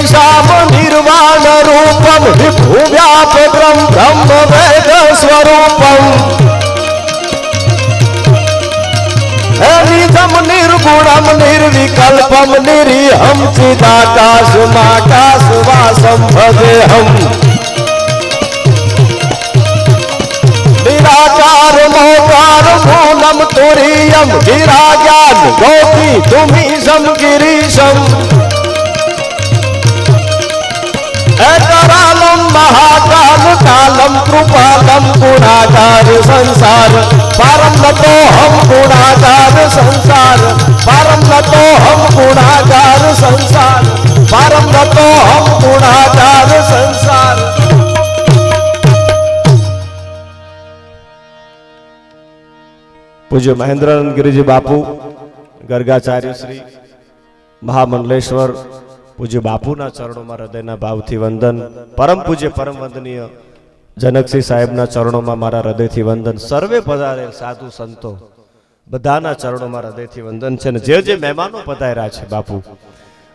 श्याम निर्वाण रूपम विभु व्यापकम ब्रह्म वेद स्वरूपम निजम निर्गुणम निर्विकल्पम निरीहम चिदाकाशमाकाशवासम भजेहम निराकार मोकार मूलम तुरीयम गिराज्ञान गोपी तुमीशम गिरीशम करालम महाकाल कालम कृपालम गुणागार संसार परम नतो हम गुणागार संसार परम नतो हम गुणागार संसार परम नतो हम गुणागार संसार। पूज्य महेंद्रानंद गिरिजी बापू गर्गाचार्य श्री महामंडलेश्वर पूज्य बापूना चरणों में हृदयना भावथी वंदन। परम पूज्य परम वंदनीय जनकसिंह साहेबना चरणों में मारा हृदयथी वंदन। सर्वे पधारेल साधु संतो बधाना चरणों में हृदयथी वंदन छे। जे जे मेहमानो पधार्या छे बापू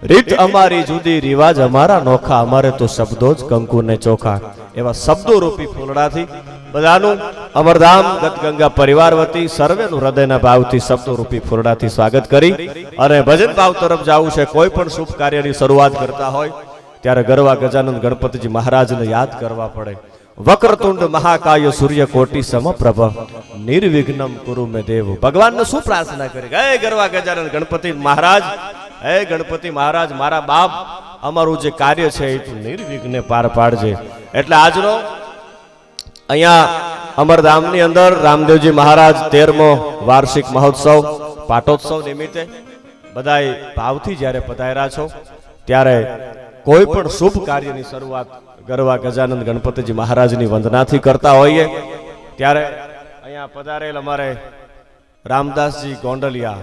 રીત અમારી જુદી રિવાજ અમારા નોખા અમારે તો શબ્દો જ કંકુ ને ચોખા એવા શબ્દો રૂપી ફૂલડાથી બધાનું અમરધામ ગતગંગા પરિવાર વતી સર્વેનું હૃદયના ભાવથી શબ્દો રૂપી ફૂલડાથી સ્વાગત કરી અને ભજન ભાવ તરફ જવું છે। કોઈ પણ શુભ કાર્યની શરૂઆત કરતા હોય ત્યારે ગરવા ગજાનંદ ગણપતિજી મહારાજને યાદ કરવા પડે। વક્રતુંડ મહાકાય સૂર્યકોટિ સમપ્રભ નિર્વિઘ્નમ કુરુ મે દેવ। ભગવાનને શું પ્રાર્થના કરી હે ગરવા ગજાનંદ ગણપતિ મહારાજ હે ગણપતિ મહારાજ મારા બાપ અમારું જે કાર્ય છે એ તું નિર્વિઘ્ને પાર પાડજે। એટલે આજનો અહીંયા અમરધામની અંદર રામદેવજી મહારાજ 13મો વાર્ષિક મહોત્સવ પાટોત્સવ નિમિત્તે બધાય ભાવથી જ્યારે પધાર્યા છો ત્યારે કોઈ પણ શુભ કાર્યની શરૂઆત ગરવા ગજાનંદ ગણપતિજી મહારાજની વંદનાથી કરતા હોઈએ ત્યારે અહીંયા પધારેલ અમારે રામદાસજી ગોંડલિયા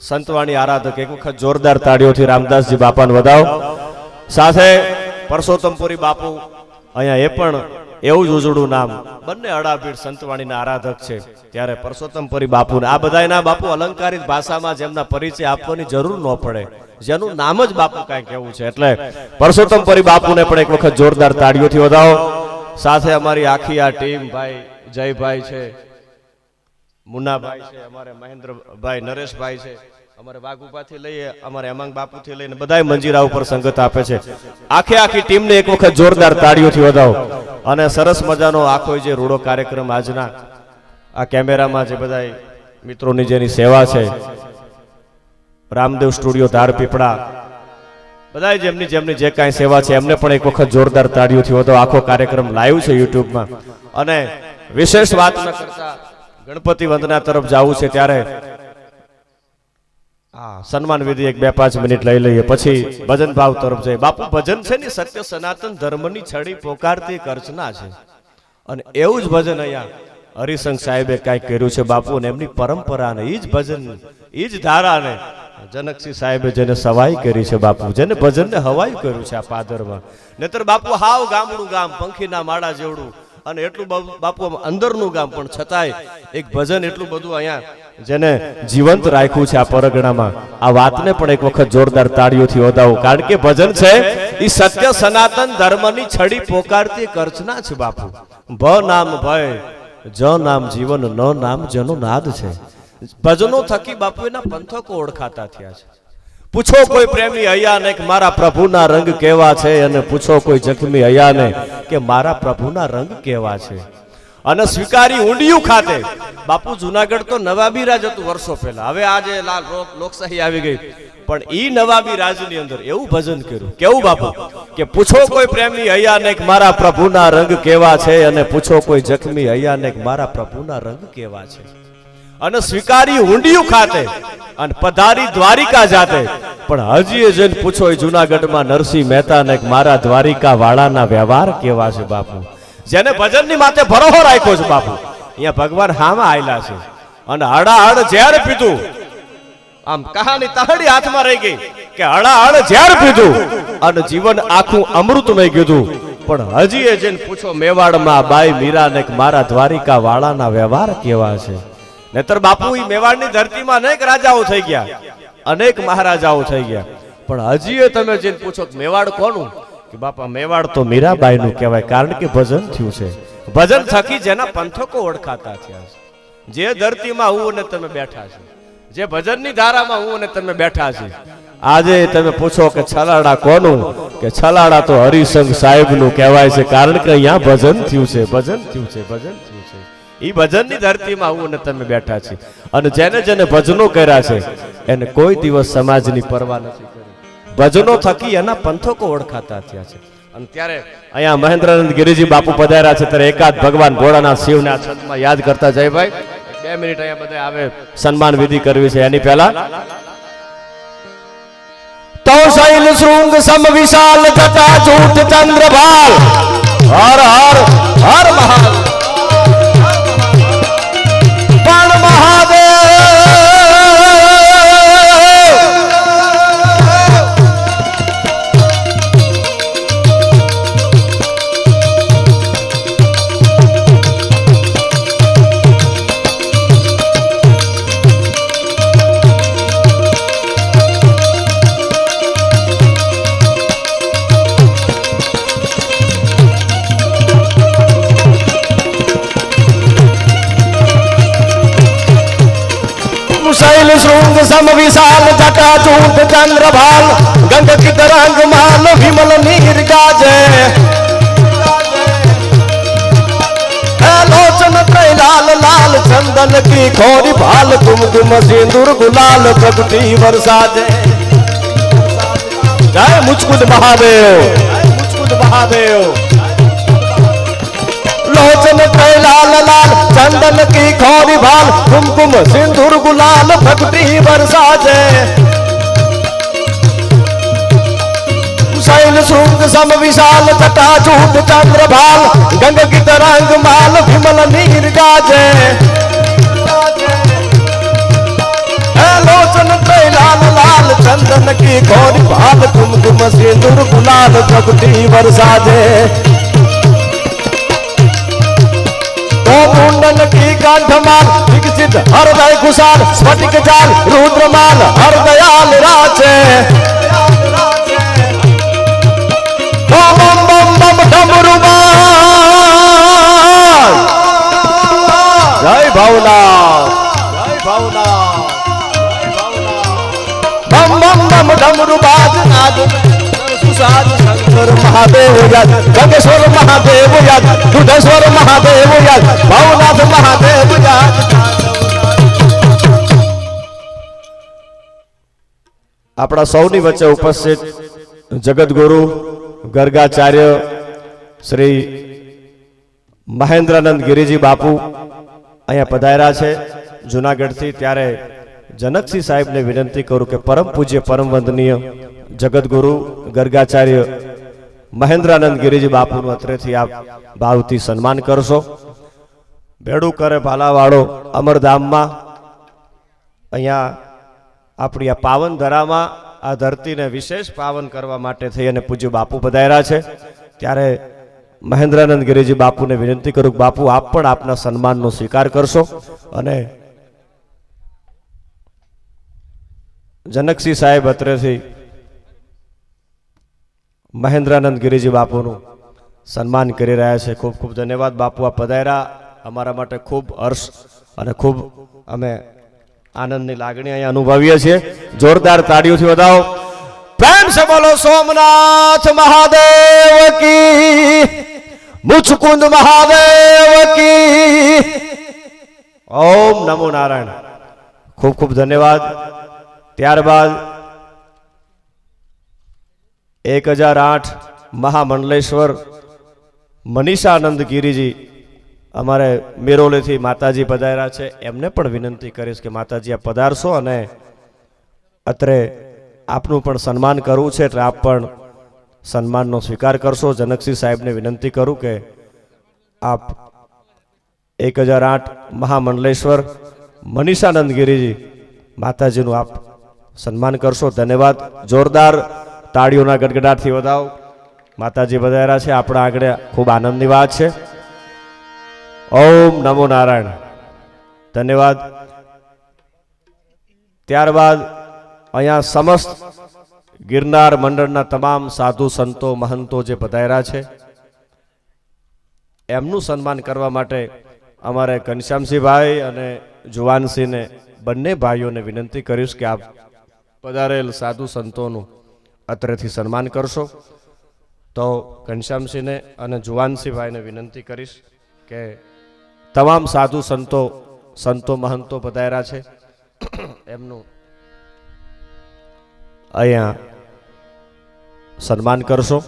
संतवाणी आराधक एक वखत जोरदार ताड़ीओथी रामदास जी बापा ने वधाओ। साथे परसोत्तमपुरी बापू अहींया ए पण एवुं ज उजळुं नाम बंने अडापीठ संतवाणीना आराधक छे त्यारे परसोत्तमपुरी बापू ने आ बधायना बापू अलंकारित भाषामां जेमना परिचय आपवानी जरूर न पड़े जेनुं नाम ज बापू कांई कहेवुं छे એટલે परसोत्तमपुरी बापूने पण एक वखत जोरदार ताड़ीओथी वधाओ। साथे अमारी आखी आ टीम भाई जयभाई छे मुन्ना भाई है अमारे महेंद्र भाई नरेश भाई है अमारे वागुपा थी लईए अमारे अमंग बापू थी लईने बधाय मंजीरा उपर संगत आपे छे। आखे आखी टीम ने एक वखत जोरदार ताड़ीओथी वधाओ अने सरस मजानो आखो जे रूडो कार्यक्रम आजना आ केमेरामां जे बधाय मित्रोनी जेनी सेवा छे रामदेव स्टूडियो धारपीपळा बधाय जेमनी जेमनी जे कांई सेवा छे एमने पण एक वखत जोरदार ताड़ीओथी वधाओ। आखो कार्यक्रम लाइव छे यूट्यूब में अने विशेष वात न करता गणपति वंदना तरफ जावू छे त्यारे सन्मान विधि एक 2-5 मिनिट लई लईए पछी भजन भाव तरफ जाए। बापू भजन छे ने सत्य सनातन धर्मनी छड़ी पोकारती करचना छे अने एवुं ज भजन अहींया हरिसंघ साहेबे कांई कर्युं छे बापू ने एमनी परंपरा ने ई ज भजन ई ज धारा ने जनकसिंह साहेबे जेने सवाई करी छे बापू जेने भजन ने हवाई कर्युं छे आ पादरमां नहीतर बापू हाव गामडું ગામ पंखीना माळा जेवडું અને એટલું બાપુ અંદરનું ગામ પણ છતાંય એક ભજન એટલું બધું અહીંયા જેને જીવંત રાખ્યું છે આ પરગણામાં આ વાતને પણ એક વખત જોરદાર તાળીઓથી વધાવો કારણ કે ભજન છે ઈ સત્ય સનાતન ધર્મની છડી પોકારતી કરચના છે બાપુ। ભ નામ ભય જ નામ જીવન ન નામ જનો નાદ છે। ભજનો થકી બાપુ એના પંથકો ઓળખાતા થયા છે। पूछो कोई प्रेमी अया ने कि मारा प्रभुना रंग केवा छे अने पूछो कोई जख्मी अया ने कि मारा प्रभुना रंग केवा छे अने स्वीकारी ऊंडिયું खाते बापू जूनागढ़ तो नवाबी राज हतुं वर्षो पहेला हवे आज लोकशाही आवी गई पण ई नवाबी राजनी अंदर एवुं भजन कर्युं केवुं बापू कि पूछो कोई प्रेमी अया ने कि मारा प्रभुना रंग केवा छे अने पूछो कोई जख्मी अया ने कि मारा प्रभुना रंग केवा छे अने स्वीकारी ऊंडिયું खाते अने पधारी द्वारिका जाते पण हजी जन पूछो जूनागढ़ में नरसिंह मेहता ने मारा द्वारिका वाळाना व्यवहार केवा छे बापू जेने भजन नी माथे भरोहो राख्यो छे बापू अहींया भगवान हामा आयला छे अने हड़ाहड़ ઝેર पीधुं आम कहानी तहड़ी हाथ में रही गई के हड़ाहड़ ઝેર पीधुं अने जीवन आखुं अमृतमय कीधुं पण हजी जन पूछो मेवाड़ में बाई मीरा ने मारा द्वारिका वाळाना व्यवहार केवा छे नहीतर बापू ई मेवाड़नी धरती में अनेक राजाओ थई गया अनेक महाराजाओ थई गया પણ હજી એ તમે જઈને પૂછો કે મેવાડ કોનું, કે બાપા મેવાડ તો મીરાબાઈનું કહેવાય, કારણ કે ભજન થયું છે. ભજન થકી જેના પંથકો ઓળખાતા થયા છે. જે ધરતીમાં હું અને તમે બેઠા છે, જે ભજનની ધારામાં હું અને તમે બેઠા છે, આજે તમે પૂછો કે છલાડા કોનું, કે છલાડા તો હરિસંગ સાહેબનું કહેવાય છે, કારણ કે અહીંયા ભજન થયું છે, ભજન થયું છે, ભજન થયું છે. એ ભજનની ધરતીમાં હું અને તમે બેઠા છીએ. અને જેને જેને ભજનો કર્યા છે એને કોઈ દિવસ સમાજની પરવા નથી કરી. ભજનો થકી એના પંથકો ઓળખાતા થયા છે. અને ત્યારે અહીંયા મહેન્દ્રાનંદ ગિરિજી બાપુ પધાર્યા છે, ત્યારે એકાદ ભગવાન ભોળાનાથ શિવને આ છંદમાં યાદ કરતા જય ભાઈ 2 મિનિટ અહીંયા બધા આવે સન્માન વિધિ કરવી છે. એની પહેલા તો શૈલ શૃંગ સમ વિશાલ જટા જૂટ ચંદ્રભાલ હર હર હર મહાદેવ પણ મહાદેવ शैल शृंग सम विशाल जटा चूट चंद्रभाल गंग की तरंग माल विमल नीर गाजे लोचन लाल लाल चंदन की खोरी भाल कुमकुम सिंदूर गुलाल प्रगति बरसाजे. जय मुचकुंद महादेव, मुचकुंद महादेव. लोचन लाल लाल चंदन की खोरी भाल कुमकुम सिंदूर गुलाल भक्ति बरसाजे. शैल शृंग सम विशाल जटा जूट चंद्रभाल गंग की तरंग माल विमल नीर गाजे. लोचन लाल लाल चंदन की खोरी भाल कुमकुम सिंदूर गुलाल भक्ति बरसाजे. मुंडन की कंठमाल विकसित हृदय कुशाल स्फटिक जाल रुद्रमाल हरदयाल राचे. बम बम बम डमरुबाल जय भावनाथ, जय भावनाथ, जय भावनाथ. बम बम बम डमरुबाज नाद सुसाद शंकर महादेव याद गंगेश्वर महादेव याद दुधेश्वर महादेव याद भावनाथ महादेव याद. આપણા સૌની વચ્ચે ઉપસ્થિત જગતગુરુ ગર્ગાચાર્ય શ્રી મહેન્દ્રાનંદ ગિરિજી બાપુ અહીંયા પધાર્યા છે જુનાગઢથી. ત્યારે જનકસિંહ સાહેબને વિનંતી કરું કે પરમ પૂજ્ય પરમ વંદનીય જગતગુરુ ગર્ગાચાર્ય મહેન્દ્રાનંદ ગિરિજી બાપુનું અત્રેથી આપ ભાવથી સન્માન કરશો. ભેડું કરે ભાલાવાળો અમરધામમાં અહીંયા આપણી આ પાવન ધરામાં આ ધરતીને વિશેષ પાવન કરવા માટે થઈ અને પૂજ્ય બાપુ પધાર્યા છે. ત્યારે મહેન્દ્રાનંદ ગિરિજી બાપુને વિનંતી કરું કે બાપુ આપ પણ આપના સન્માનનો સ્વીકાર કરશો અને જનકસિંહ સાહેબ અત્રેથી મહેન્દ્રાનંદ ગિરિજી બાપુનું સન્માન કરી રહ્યા છે. ખૂબ ખૂબ ધન્યવાદ બાપુ, આ પધાર્યા અમારા માટે ખૂબ હર્ષ અને ખૂબ અમે આનંદની લાગણી અહીંયા અનુભવીએ છીએ. જોરદાર તાળીઓથી વધાવો. પ્રેમ સે બોલો સોમનાથ મહાદેવ કી, મુચકુંદ મહાદેવ કી. ઓમ નમો નારાયણ. ખૂબ ખૂબ ધન્યવાદ. ત્યારબાદ 1008 મહામંડલેશ્વર મનીષાનંદ ગિરિજી અમારે મેરોલેથી માતાજી પધાર્યા છે. એમને પણ વિનંતી કરીશ કે માતાજી આપ પધારશો અને અત્રે આપનું પણ સન્માન કરવું છે, એટલે આપ પણ સન્માનનો સ્વીકાર કરશો. જનકસિંહ સાહેબને વિનંતી કરું કે આપ 1008 મહામંડલેશ્વર મનીષાનંદ ગિરિજી માતાજીનું આપ સન્માન કરશો. ધન્યવાદ. જોરદાર તાળીઓના ગડગડાટથી વધાવો. માતાજી પધાર્યા છે, આપણા આગળ ખૂબ આનંદની વાત છે. ઓમ નમો નારાયણ. ધન્યવાદ. ત્યારબાદ અહીંયા સમસ્ત ગિરનાર મંડળના તમામ સાધુ સંતો મહંતો જે પધાર્યા છે એમનું સન્માન કરવા માટે અમારે ઘનશ્યામસિંહભાઈ અને જુવાનસિંહને બંને ભાઈઓને વિનંતી કરીશ કે આપ પધારેલ સાધુ સંતોનું અત્રેથી સન્માન કરશો. તો ઘનશ્યામસિંહને અને જુવાનસિંહભાઈને વિનંતી કરીશ કે તમામ સાધુ સંતો મહંતો પધાર્યા છે એમનું અહીંયા સન્માન કરશો.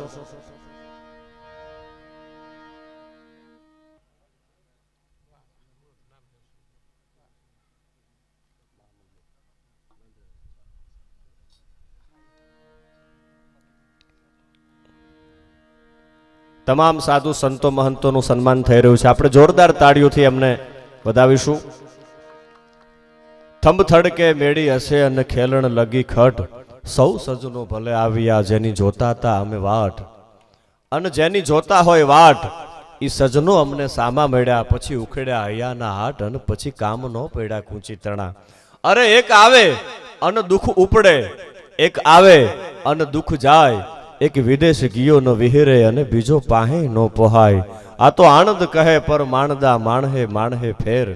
તમામ સાધુ સંતો મહંતોનું સન્માન થઈ રહ્યું છે. આપણે જોરદાર તાળીઓથી એમને વધાવીશું. થંભ થડકે મેળી હશે અને ખેલણ લગી ખટ, સૌ સજનો ભલે આવ્યા જેની જોતા હતા અમે વાટ. અને જેની જોતા હોય વાટ એ સજનો અમને સામા મળ્યા, પછી ઉખેડ્યા હૈયાના હાટ અને પછી કામ નો પડ્યા કૂંચી તણા. અરે એક આવે અને દુઃખ ઉપડે, એક આવે અને દુઃખ જાય, એક વિદેશ ગયો ન વિહેરે અને બીજો પાહે નો પોહાય. આ તો આણંદ કહે પર માણદા માણહે માણહે ફેર,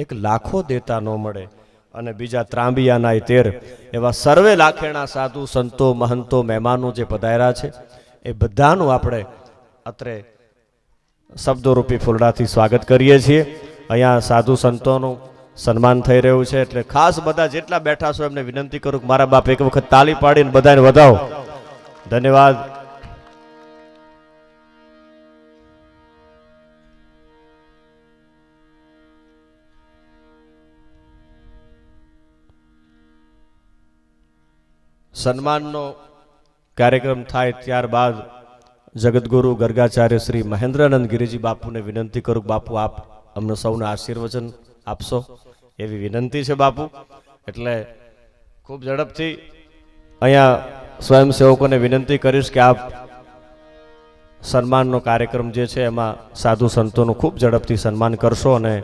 એક લાખો દેતા નો મળે અને બીજા ત્રાંબિયાના 13. એવા સર્વે લાખેણા સાધુ સંતો મહંતો મહેમાનો જે પધાર્યા છે એ બધાનું આપણે અત્રે શબ્દોરૂપી ફૂલડાથી સ્વાગત કરીએ છીએ. અહીંયા સાધુ સંતોનું સન્માન થઈ રહ્યું છે એટલે ખાસ બધા જેટલા બેઠા છો એમને વિનંતી કરું કે મારા બાપ એક વખત તાલી પાડીને બધાને વધાવો. ધન્યવાદ. સન્માનનો કાર્યક્રમ થાય ત્યારબાદ જગતગુરુ ગર્ગાચાર્ય શ્રી મહેન્દ્રાનંદ ગિરિજી બાપુને વિનંતી કરું બાપુ આપ અમને સૌને આશીર્વચન આપશો એવી વિનંતી છે બાપુ. એટલે ખૂબ ઝડપથી અહીંયા સ્વયંસેવકોને વિનંતી કરીશ કે આપ સન્માનનો કાર્યક્રમ જે છે એમાં સાધુ સંતોનું ખૂબ ઝડપથી સન્માન કરશો. અને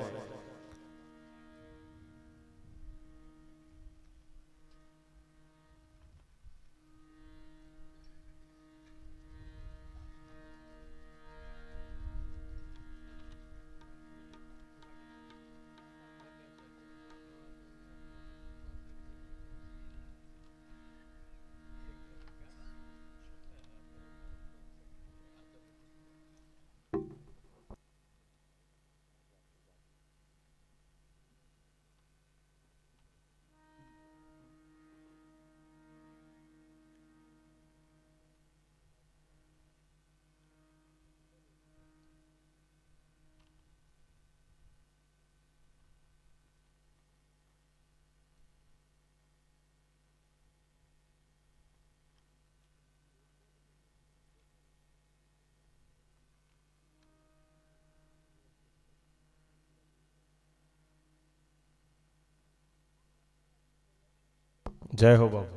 જય હો બાપુ.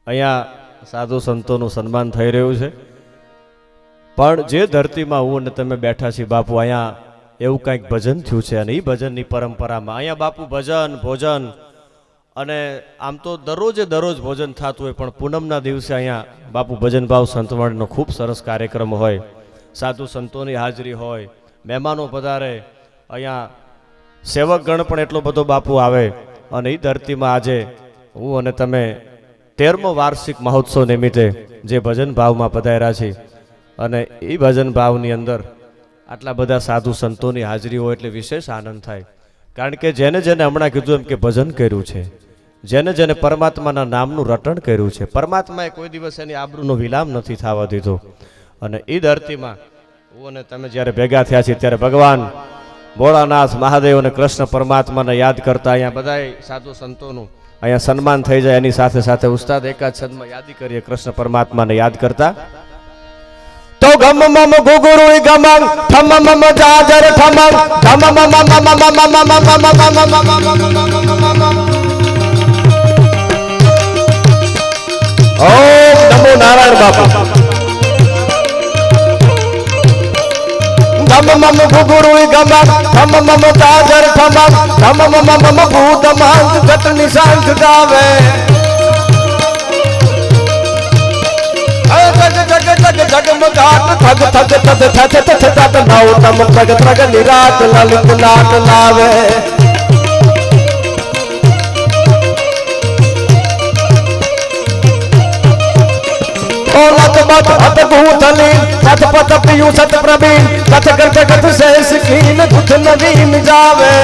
અહીંયા સાધુ સંતોનું સન્માન થઈ રહ્યું છે પણ જે ધરતીમાં હું અને તમે બેઠા છીએ બાપુ અહીંયા એવું કંઈક ભજન થયું છે અને એ ભજનની પરંપરામાં અહીંયા બાપુ ભજન ભોજન અને આમ તો દરરોજે દરરોજ ભોજન થતું હોય પણ પૂનમના દિવસે અહીંયા બાપુ ભજન ભાવ સંતવાણીનો ખૂબ સરસ કાર્યક્રમ હોય. સાધુ સંતોની હાજરી હોય, મહેમાનો પધારે, અહીંયા સેવક ગણ પણ એટલો બધો બાપુ આવે અને એ ધરતીમાં આજે હું અને તમે 13મો વાર્ષિક મહોત્સવ નિમિત્તે જે ભજન ભાવમાં પધાર્યા છે અને એ ભજન ભાવની અંદર આટલા બધા સાધુ સંતોની હાજરી હોય એટલે વિશેષ આનંદ થાય. કારણ કે જેને જેને હમણાં કીધું એમ કે ભજન કર્યું છે, જેને જેને પરમાત્માના નામનું રટણ કર્યું છે, પરમાત્માએ કોઈ દિવસ એની આબરૂનો વિલામ નથી થવા દીધો. અને એ ધરતીમાં હું અને તમે જ્યારે ભેગા થયા છીએ ત્યારે ભગવાન ભોળાનાથ મહાદેવ અને કૃષ્ણ પરમાત્માને યાદ કરતા અહીંયા બધાય સાધુ સંતોનું અહીંયા સન્માન થઈ જાય એની સાથે સાથે ઉસ્તાદ એકાદ છંદમાં યાદી કરીએ કૃષ્ણ પરમાત્માને યાદ કરતા. તો ગમ મમ ગુગુરુ ગમંગ થમ મમ જાજર થમંગ ધમ મમ ઓમ નમો નારાયણ બાપા. ધમ મમ ગુગુરુ ગમંગ થમ મમ જાજર થમંગ ધમ મમ ભૂત માંગ ગત નિશાંત ગાવે જગ જગ જગ જગમગાટ થગ થગ તદ થત થત તત નવ તમ પ્રગ પ્રગ નિરાત લલિત લાટ લાવે ઓલત બત હત ભૂતલી સત પત પિયુ સત પ્રબીન કથ કથ કથ શેષ કીન દુખ નવીન જાવે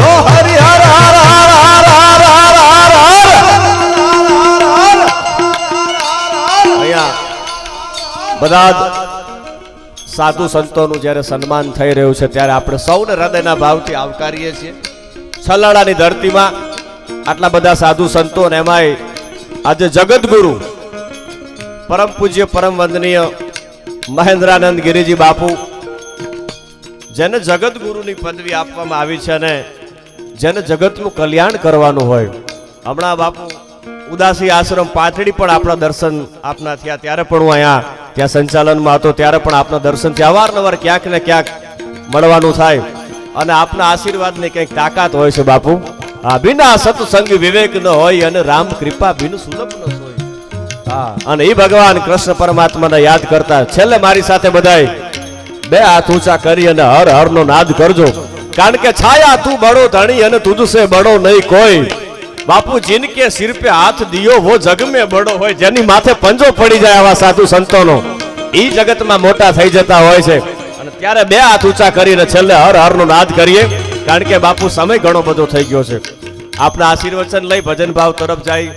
ઓ હરિ હર હર હર હર હર હર હર અહીંયા બધા સાધુ સંતોનું જ્યારે સન્માન થઈ રહ્યું છે ત્યારે આપણે સૌને હૃદયના ભાવથી આવકારીએ છીએ છલાડાની ધરતીમાં આટલા બધા સાધુ સંતો અને એમાંય આજે જગતગુરુ પરમ પૂજ્ય પરમ વંદનીય મહેન્દ્રાનંદ ગિરિજી બાપુ જેને જગતગુરુની પદવી આપવામાં આવી છે અને જેને જગતનું કલ્યાણ કરવાનું હોય હમણાં બાપુ ઉદાસી આશ્રમ પાથડી પણ આપણા દર્શન આપના થયા ત્યારે પણ હું અહીંયા ત્યાં સંચાલનમાં હતો ત્યારે પણ આપના દર્શન થયા અવારનવાર ક્યાંક ને ક્યાંક મળવાનું થાય અને આપના આશીર્વાદની કંઈક તાકાત હોય છે બાપુ હા બિના સત્સંગ વિવેક ન હોય અને રામ કૃપા બિન સુલભ ન હોય હા અને એ ભગવાન કૃષ્ણ પરમાત્માને યાદ કરતા છેલ્લે મારી સાથે બધાય બે હાથ ઊંચા કરી અને હર હર નો નાદ કરજો કારણ કે છાયા તું બડો ધણી અને તુજસે બડો નહીં કોઈ બાપુ जिनके सिर पे हाथ दियो वो जग में बड़ो હોય જેની માથે પંજો પડી જાય આવા સાધુ સંતોનો ઈ જગતમાં મોટા થઈ જતા હોય છે અને ત્યારે બે હાથ ઊંચા કરીને છેલ્લે હર હર નો નાદ કરીએ કારણ કે બાપુ સમય ઘણો બધો થઈ ગયો છે આપના આશીર્વચન લઈ ભજન ભાવ તરફ જાય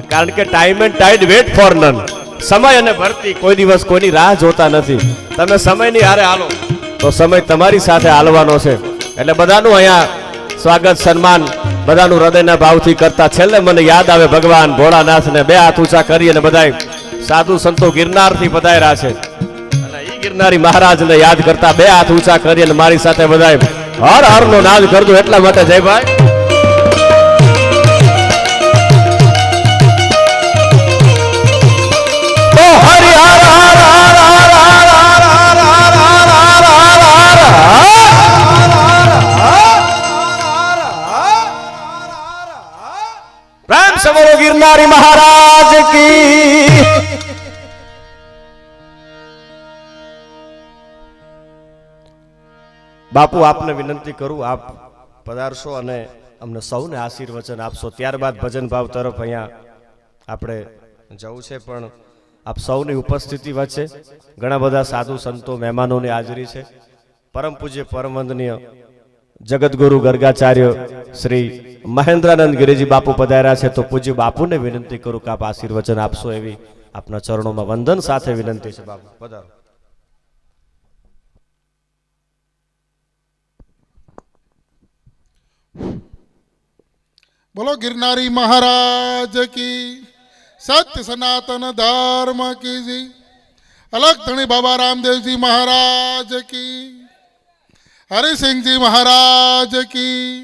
કારણ કે time and tide wait for none સમય અને ભરતી કોઈ દિવસ કોઈની રાહ જોતા નથી તમે સમયની હારે હાલો તો સમય તમારી સાથે હાલવાનો છે એટલે બધાનું અહીંયા સ્વાગત સન્માન બધાનું હૃદયના ભાવથી કરતા છેલ્લે મને યાદ આવે ભગવાન ભોળાનાથને બે હાથ ઊંચા કરી અને બધાય સાધુ સંતો ગિરનારથી પધાર્યા છે અને ઈ ગિરનારી મહારાજને યાદ કરતા બે હાથ ઊંચા કરી અને મારી સાથે બધાય હર હર નો નાદ કરજો એટલા માટે જય ભાઈ તો હરિ હર હર હર પ્રેમ से बोलो गिरनारी महाराज की બાપુ આપને વિનંતી કરું આપ પધારશો અને અમને સૌને આશીર્વચન આપશો ત્યારબાદ ભજન ભાવ તરફ અહીંયા આપણે જવું છે પણ આપ સૌની ઉપસ્થિતિ વચ્ચે ઘણા બધા સાધુ સંતો મહેમાનોની હાજરી છે પરમ પૂજ્ય પરમ વંદનીય જગતગુરુ ગર્ગાચાર્ય શ્રી મહેન્દ્રાનંદ ગિરિજી બાપુ પધાર્યા છે તો પૂજ્ય બાપુને વિનંતી કરું કે આપ આશીર્વચન આપશો એવી આપના ચરણોમાં વંદન સાથે વિનંતી છે બાપુ પધારો बोलो गिरनारी महाराज की सत्य सनातन धर्म की जी अलग धनी बाबा रामदेव जी महाराज की हरि सिंह जी महाराज की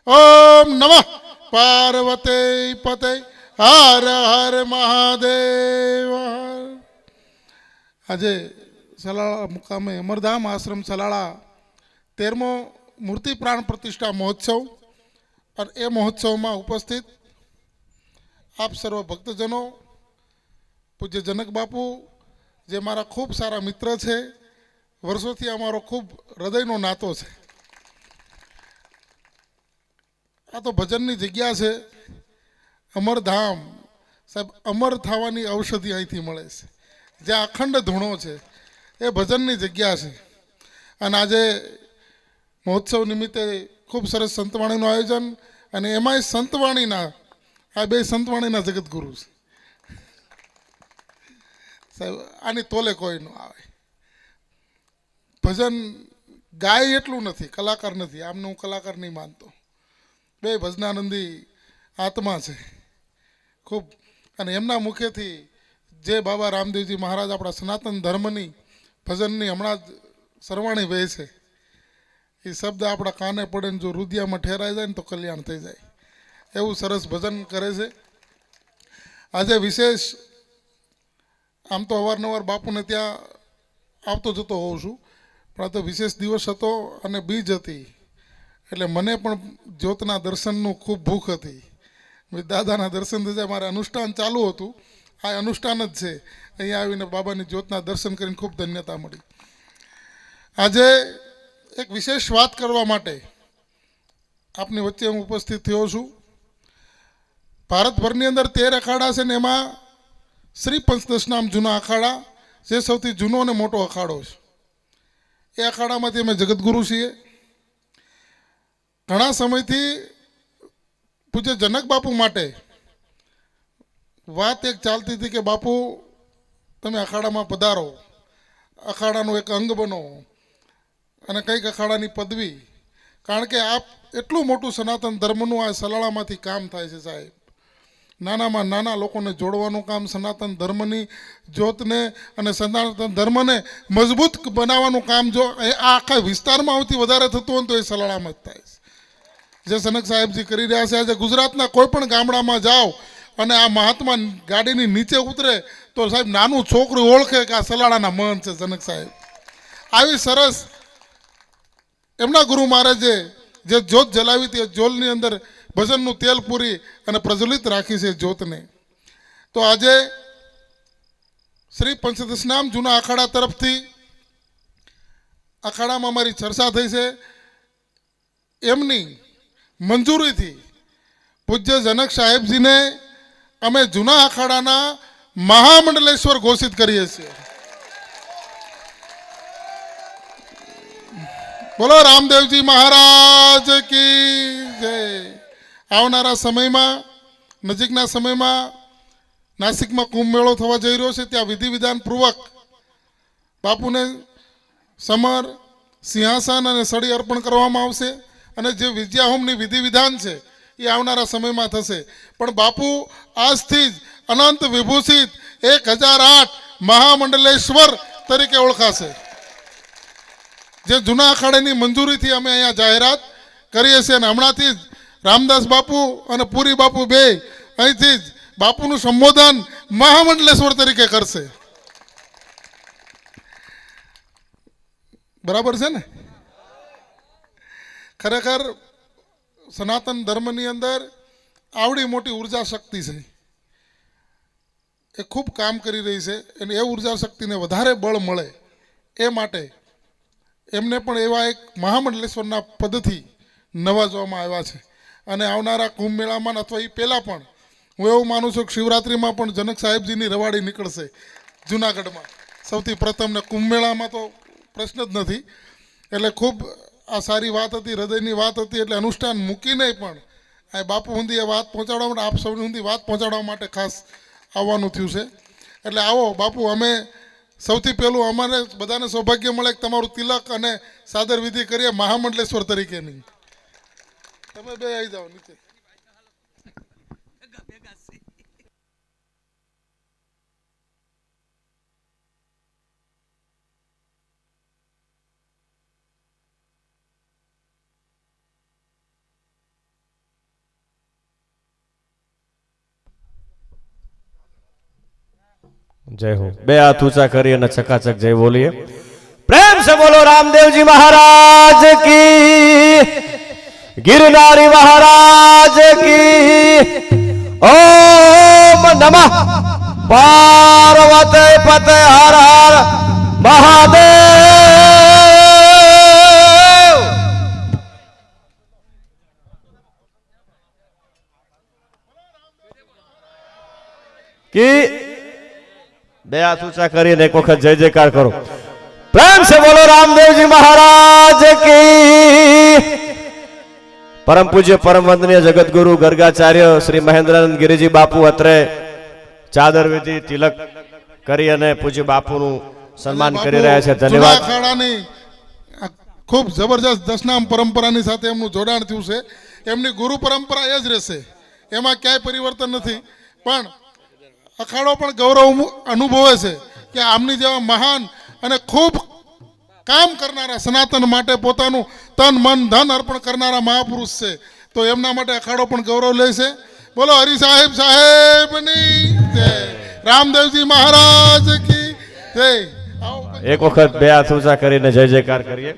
ओम नमः पार्वते पते हर हर महादेव આજે સલાળા મુકામે અમરધામ આશ્રમ સલાળા 13મો મૂર્તિ પ્રાણ પ્રતિષ્ઠા મહોત્સવ और ए महोत्सव में उपस्थित आप सर्व भक्तजनों पूज्य जनक बापू जे मारा खूब सारा मित्र है वर्षों थी अमारो खूब हृदयनो नातो है आ तो भजन की जग्या है अमरधाम साहब अमर थवानी औषधि अहींथी मळे छे ज्यां अखंड धूणो है ए भजन की जग्या है अने आजे महोत्सव निमित्ते खूब सरस संतवाणी आयोजन અને એમાંય સંતવાણીના આ બે સંતવાણીના જગતગુરુ છે સાહેબ આની તોલે કોઈ ન આવે ભજન ગાય એટલું નથી કલાકાર નથી આમને હું કલાકાર નહીં માનતો બે ભજનાનંદી આત્મા છે ખૂબ અને એમના મુખેથી જે બાબા રામદેવજી મહારાજ આપણા સનાતન ધર્મની ભજનની હમણાં જ સરવાણી વહે છે એ શબ્દ આપણા કાને પડે ને જો રુધિયામાં ઠેરાઈ જાય ને તો કલ્યાણ થઈ જાય એવું સરસ ભજન કરે છે આજે વિશેષ આમ તો અવારનવાર બાપુને ત્યાં આવતો જતો હોઉં છું પણ આ તો વિશેષ દિવસ હતો અને બીજ હતી એટલે મને પણ જ્યોતના દર્શનનું ખૂબ ભૂખ હતી દાદાના દર્શન થશે. મારે અનુષ્ઠાન ચાલુ હતું, આ અનુષ્ઠાન જ છે. અહીંયા આવીને બાબાની જ્યોતના દર્શન કરીને ખૂબ ધન્યતા મળી. આજે એક વિશેષ વાત કરવા માટે આપની વચ્ચે હું ઉપસ્થિત થયો છું. ભારતભરની અંદર 13 અખાડા છે ને એમાં શ્રી પંચદશનામ જૂના અખાડા જે સૌથી જૂનો અને મોટો અખાડો છે. એ અખાડામાંથી અમે જગતગુરુ છીએ. ઘણા સમયથી પૂજ્ય જનક બાપુ માટે વાત એક ચાલતી હતી કે બાપુ તમે અખાડામાં પધારો, અખાડાનું એક અંગ બનો અને કંઈક અખાડાની પદવી. કારણ કે આપ એટલું મોટું સનાતન ધર્મનું આ સલાળામાંથી કામ થાય છે સાહેબ. નાનામાં નાના લોકોને જોડવાનું કામ, સનાતન ધર્મની જ્યોતને અને સનાતન ધર્મને મજબૂત બનાવવાનું કામ જો આ આખા વિસ્તારમાં સૌથી વધારે થતું હોય તો એ સલાળામાં જ થાય છે. જે સનક સાહેબજી કરી રહ્યા છે. આજે ગુજરાતના કોઈ પણ ગામડામાં જાઓ અને આ મહાત્મા ગાડીની નીચે ઉતરે તો સાહેબ નાનું છોકરું ઓળખે કે આ સલાળાના મહંત છે જનક સાહેબ. આવી સરસ એમના ગુરુ મહારાજે જે જ્યોત જલાવી હતી, જ્યોતની અંદર ભજનનું તેલ પૂરી અને પ્રજ્વલિત રાખી છે જ્યોતને. તો આજે શ્રી પંચદશનામ જૂના અખાડા તરફથી અખાડામાં અમારી ચર્ચા થઈ છે. એમની મંજૂરીથી પૂજ્ય જનક સાહેબજીને અમે જૂના અખાડાના મહામંડલેશ્વર ઘોષિત કરીએ છીએ. બોલો રામદેવજી મહારાજ કી જય. આવનારા સમયમાં, નજીકના સમયમાં નાસિકમાં કુંભ મેળો થવા જઈ રહ્યો છે. ત્યાં વિધિ વિધાન પૂર્વક બાપુને સમર, સિંહાસન અને સળી અર્પણ કરવામાં આવશે. અને જે વિદ્યાહોમની વિધિ વિધાન છે એ આવનારા સમયમાં થશે. પણ બાપુ આજથી જ અનંત વિભૂષિત 1008 મહામંડલેશ્વર તરીકે ઓળખાશે. જે જૂના અખાડાની મંજૂરીથી અમે અહીંયા જાહેરાત કરીએ છીએ. અને હમણાંથી જ રામદાસ બાપુ અને પુરી બાપુ બે અહીંથી જ બાપુનું સંબોધન મહામંડલેશ્વર તરીકે કરશે. બરાબર છે ને? ખરેખર સનાતન ધર્મની અંદર આવડી મોટી ઉર્જા શક્તિ છે, એ ખૂબ કામ કરી રહી છે. અને એ ઉર્જા શક્તિને વધારે બળ મળે એ માટે એમને પણ એવા એક મહામંડલેશ્વરના પદથી નવાજવામાં આવ્યા છે. અને આવનારા કુંભ મેળામાં અથવા એ પહેલાં પણ હું એવું માનું છું કે શિવરાત્રિમાં પણ જનક સાહેબજીની રવાડી નીકળશે જુનાગઢમાં સૌથી પ્રથમ. ને કુંભ મેળામાં તો પ્રશ્ન જ નથી. એટલે ખૂબ આ સારી વાત હતી, હૃદયની વાત હતી. એટલે અનુષ્ઠાન મૂકીને પણ આ બાપુ સુધી એ વાત પહોંચાડવા માટે, આપ સૌ સુધી વાત પહોંચાડવા માટે ખાસ આવવાનું થયું છે. એટલે આવો બાપુ. અમે સૌથી પહેલું અમારે બધાને સૌભાગ્ય મળે કે તમારું તિલક અને સાદર વિધિ કરીએ મહામંડલેશ્વર તરીકેની. તમે બે આવી જાઓ નીચે. जय हो. बे हाथ ऊंचा करिए न चकाचक जय बोलिए. प्रेम से बोलो रामदेव जी महाराज की, गिरनारी महाराज की. ओम नमः पार्वती पते हर हर महादेव की. બે હાથ ઊંચા કરીને એક વખત જય જયકાર કરો. પ્રેમ સે બોલો રામદેવજી મહારાજ કી. પરમ પૂજ્ય પરમ વંદનીય જગતગુરુ ગર્ગાચાર્ય શ્રી મહેન્દ્રાનંદ ગિરિજી બાપુ અત્રે ચાદર વિધિ તિલક કરી અને પૂજ્ય બાપુનું સન્માન કરી રહ્યા છે. ધન્યવાદ. અખાડાની ખૂબ જબરજસ્ત દશનામ પરંપરાની સાથે એમનું જોડાણ થયું છે. એમની ગુરુ પરંપરા એ જ રહેશે, એમાં ક્યાંય પરિવર્તન નથી. પણ અખાડો પણ ગૌરવ અનુભવે છે કે આમની જેવા મહાન અને ખૂબ કામ કરનારા, સનાતન માટે પોતાનું તન મન ધન અર્પણ કરનારા મહાપુરુષ છે. તો એમના માટે અખાડો પણ ગૌરવ લે છે. બોલો હરિ સાહેબ સાહેબની જય. રામદેવજી મહારાજ કી જય. એક વખત બે હાથ ઊંચા કરીને જય જયકાર કરીએ.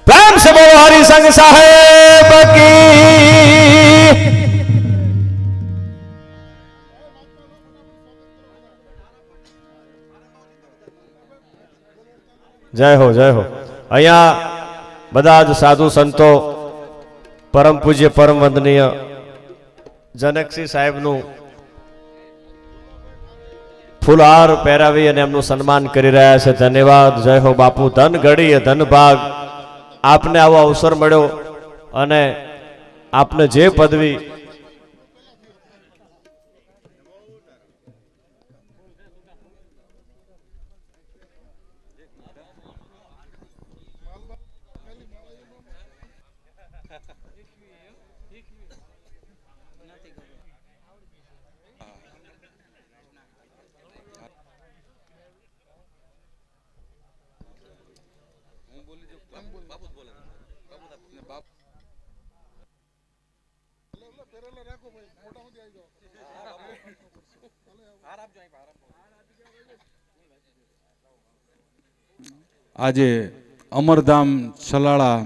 પ્રેમ સે બોલો હરિસંગ સાહેબ કી. જય હો જય હો. અહીંયા બધા જ સાધુ સંતો પરમ પૂજ્ય પરમ વંદનીય જનકસિંહ સાહેબનું ફૂલહાર પહેરાવી અને એમનું સન્માન કરી રહ્યા છે. ધન્યવાદ. જય હો બાપુ. ધન ઘડી ધન ભાગ. આપને આવો અવસર મળ્યો અને આપને જે પદવી આજે અમરધામ છલાળા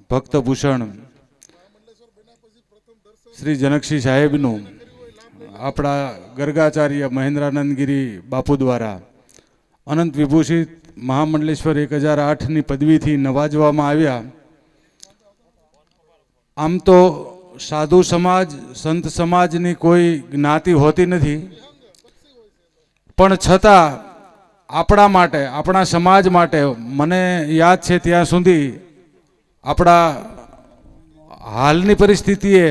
ભક્તભૂષણ શ્રી જનકસિંહ સાહેબનું આપણા ગર્ગાચાર્ય મહેન્દ્રાનંદગીરી બાપુ દ્વારા અનંત વિભૂષિત મહામંડલેશ્વર 1008ની પદવીથી નવાજવામાં આવ્યા. આમ તો સાધુ સમાજ સંત સમાજની કોઈ જ્ઞાતિ હોતી નથી, પણ છતાં આપણા માટે આપણા સમાજ માટે મને યાદ છે ત્યાં સુધી આપણા હાલની પરિસ્થિતિએ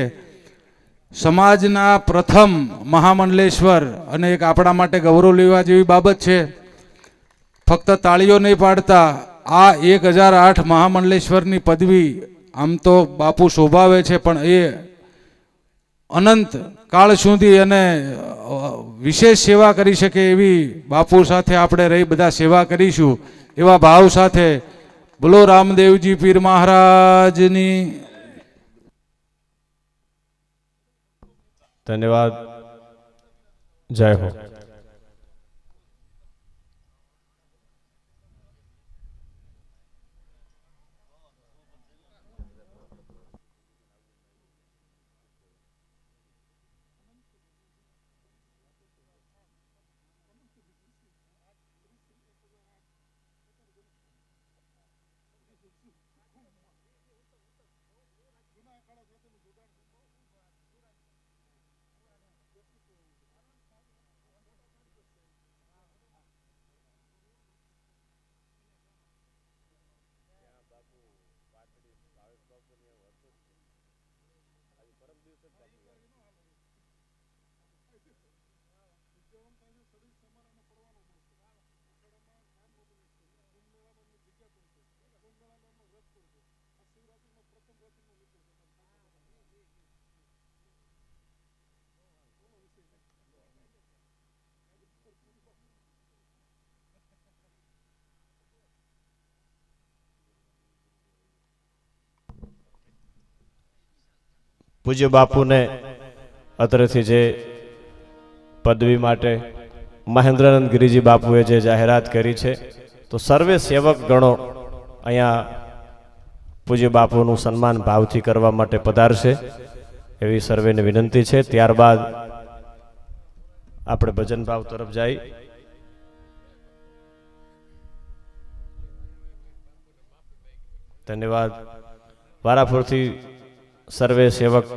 સમાજના પ્રથમ મહામંડલેશ્વર અને એક આપણા માટે ગૌરવ લેવા જેવી બાબત છે. ફક્ત તાળીઓ નહીં પાડતા આ 1008 મહામંડલેશ્વરની પદવી આમ તો બાપુ શોભાવે છે, પણ એ અનંત કાળ સુધી અને વિશેષ સેવા કરી શકે એવી બાપુ સાથે આપણે રહી બધા સેવા કરીશું એવા ભાવ સાથે બોલો રામદેવજી પીર મહારાજની. ધન્યવાદ. જય હો. પૂજ્ય બાપુને અત્રેથી જે પદવી માટે મહેન્દ્રાનંદ ગિરિજી બાપુએ જે જાહેરાત કરી છે, તો સર્વે સેવક ગણો અહીંયા પૂજ્ય બાપુનું સન્માન ભાવથી કરવા માટે પધારશે એવી સર્વેને વિનંતી છે. ત્યારબાદ આપણે ભજન ભાવ તરફ જઈ. ધન્યવાદ. વારાફરતી સર્વે સેવક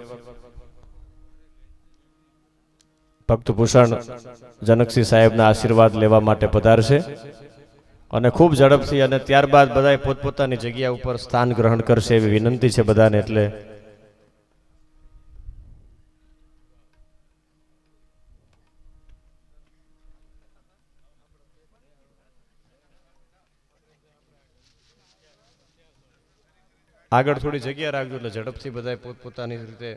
ભક્તભૂષણ જનકસિંહ સાહેબના આશીર્વાદ લેવા માટે પધારશે અને ખૂબ ઝડપથી અને ત્યારબાદ બધા પોતપોતાની જગ્યા ઉપર સ્થાન ગ્રહણ કરશે એવી વિનંતી છે બધાને. એટલે આગળ થોડી જગ્યા રાખજો એટલે ઝડપથી બધા પોતપોતાની રીતે.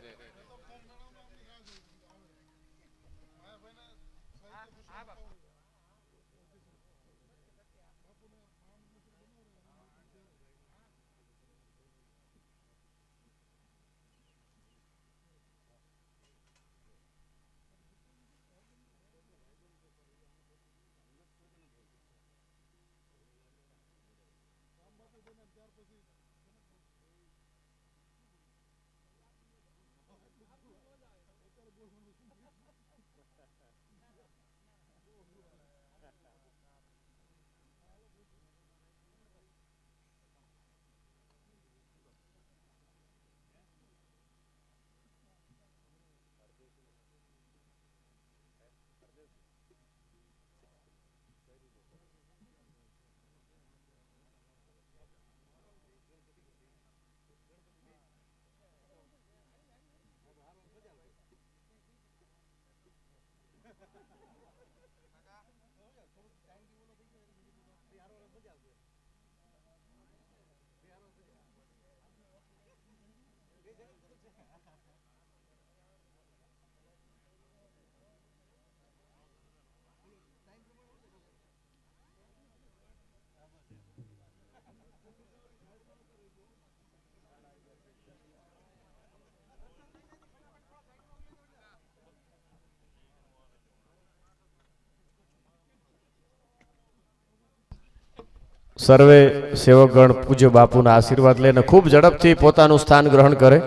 સર્વે સેવકગણ પૂજ્ય બાપુના આશીર્વાદ લઈને ખૂબ ઝડપથી પોતાનું સ્થાન ગ્રહણ કરે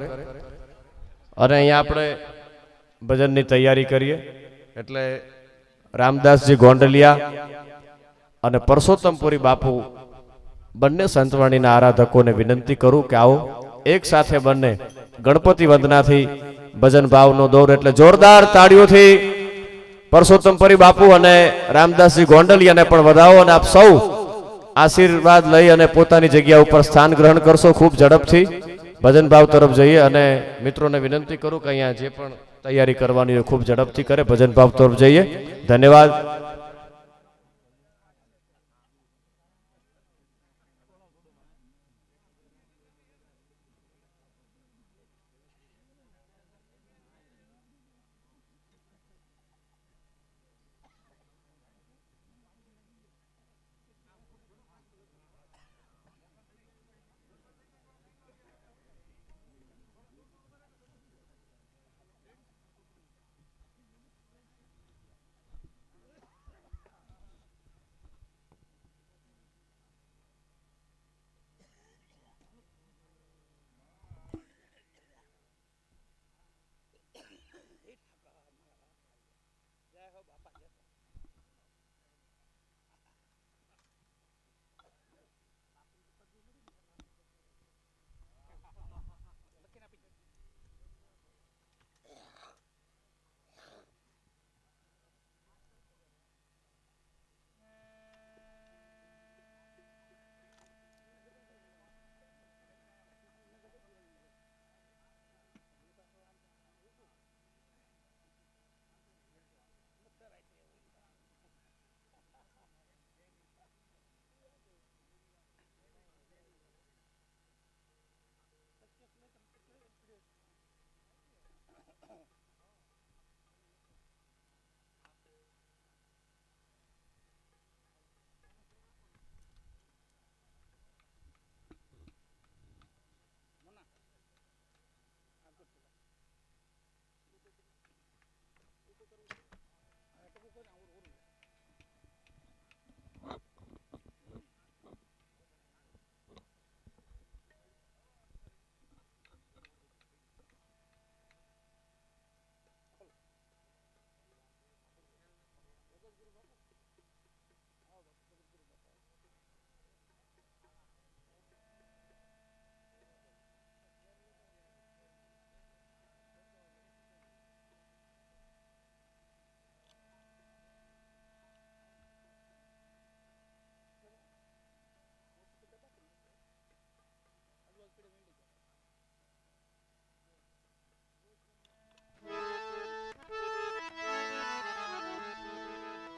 અને અહીંયા આપણે ભજનની તૈયારી કરીએ. એટલે રામદાસજી ગોંડલિયા અને પરસોત્તમપુરી બાપુ બંને સંતવાણીના આરાધકોને વિનંતી કરું કે આવો એક સાથે બંને ગણપતિ વંદનાથી ભજન ભાવનો દોર, એટલે જોરદાર તાળીઓથી પરસોત્તમપુરી બાપુ અને રામદાસજી ગોંડલિયાને પણ વધાવો અને આપ સૌ આશીર્વાદ લઈ અને પોતાની જગ્યા ઉપર સ્થાન ગ્રહણ કરશો. ખૂબ ઝડપથી ભજન ભાવ તરફ જઈએ અને મિત્રોને વિનંતી કરું કે અહીંયા જે પણ તૈયારી કરવાની હોય ખૂબ ઝડપથી કરે, ભજન ભાવ તરફ જઈએ. ધન્યવાદ.